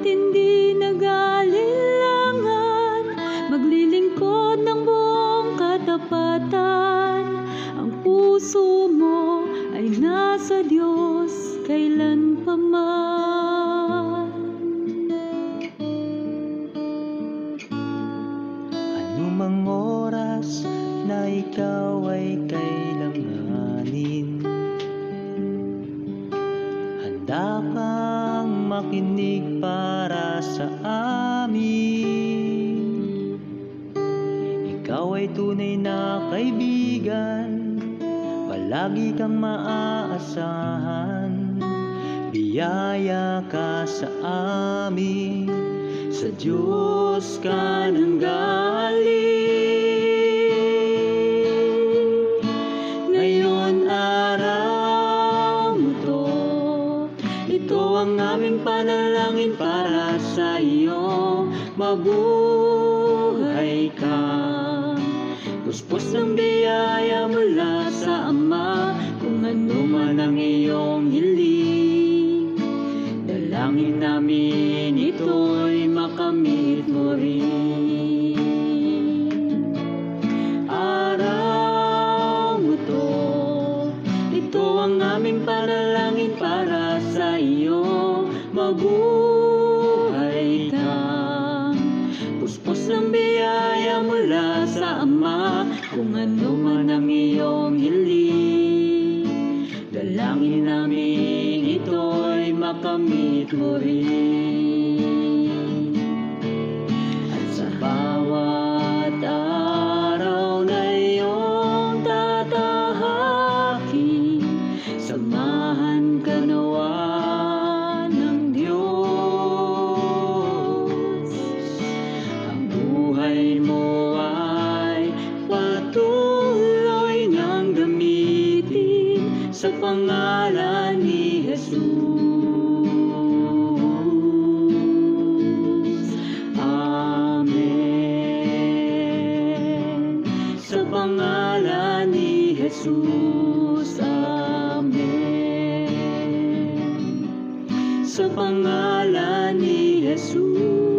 Ngunit hindi nag-aalilangan, maglilingkod ng buong katapatan. Ang puso mo ay nasa Diyos kailanpaman. Anumang oras na ikaw ay kailanganin, handa kang makinig para sa amin. Ikaw ay tunay na kaibigan, palagi kang maaasahan. Biyaya ka sa amin, sa Diyos ka nanggaling. Ngayon araw mo to, ito ang aming panalangin para sa iyo. Mabuhay ka, puspos ng biyaya mula sa Ama. Kung ano man ang iyong hiling, dalangin namin ito'y makamit mo rin. Araw mo to, ito ang aming panalangin para sa iyo. Mabuhay ka, puspos ng biyaya mula sa Ama. Kung ano man ang iyong hiling, dalangin namin ito'y makamit mo rin. At sa bawat araw na iyong tatahakin, samahan ka nawa ng Diyos. Ang buhay mo ay patuloy nang gamitin sa pangalan ni Jesus. Amen. Sa pangalan ni Jesus. Amen. Sa pangalan ni Jesus.